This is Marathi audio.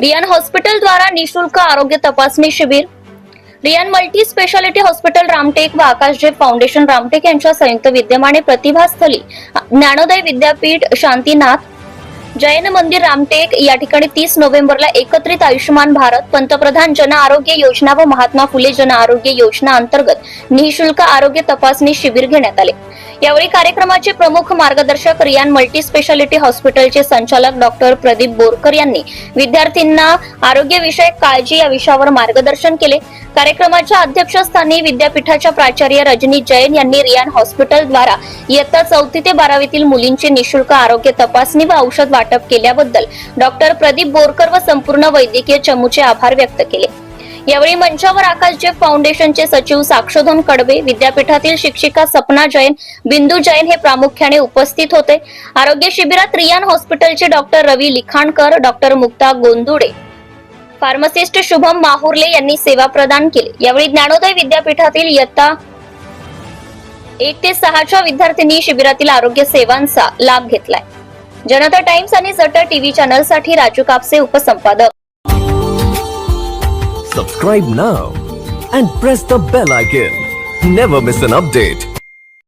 रियान हॉस्पिटल द्वारा निशुल्क आरोग्य तपासणी शिबिर। Riyan multi specialty hospital Ramtek व आकाशदेव फाउंडेशन रामटेक यांच्या संयुक्त विद्यमाने प्रतिभास्थळी ज्ञानोदय विद्यापीठ शांतीनाथ जैन मंदिर रामटेक या ठिकाणी 30 नोव्हेंबरला एकत्रित आयुष्यमान भारत पंतप्रधान जन आरोग्य योजना व महात्मा फुले जन आरोग्य योजना अंतर्गत निःशुल्क आरोग्य तपासणी शिबिर घेण्यात आले। यावेळी कार्यक्रमाचे प्रमुख मार्गदर्शक रियान मल्टी स्पेशालिटी हॉस्पिटलचे संचालक डॉक्टर प्रदीप बोरकर यांनी विद्यार्थ्यांना आरोग्य विषयक काळजी या विषयावर मार्गदर्शन केले। कार्यक्रमाच्या अध्यक्षस्थानी विद्यापीठाच्या प्राचार्य रजनी जैन यांनी रियान हॉस्पिटल द्वारा इयत्ता 4थी ते 12वीतील मुलींची निःशुल्क आरोग्य तपासणी व औषध वाटप केल्याबद्दल डॉक्टर प्रदीप बोरकर व संपूर्ण वैद्यकीय चमूचे आभार व्यक्त केले। यावेळी मंचावर आकाशदेव फाउंडेशनचे सचिव साक्षोधन कडवे, विद्यापीठातील शिक्षिका सपना जैन, बिंदू जैन हे प्रामुख्याने उपस्थित होते। आरोग्य शिबिरात रियान हॉस्पिटलचे डॉक्टर रवी लिखाणकर, डॉक्टर मुक्ता गोंदुडे, फार्मासिस्ट शुभम माहुर्ले यांनी सेवा प्रदान केली। यावेळी ज्ञानोदय विद्यापीठातील इयत्ता 1 ते 6च्या विद्यार्थ्यांनी शिबिरातील आरोग्य सेवांचा लाभ घेतलाय। जनता टाइम्स आणि जटर टीव्ही चॅनल साठी Raju Kapse उपसंपादक। Subscribe now and press the bell icon. Never miss an update.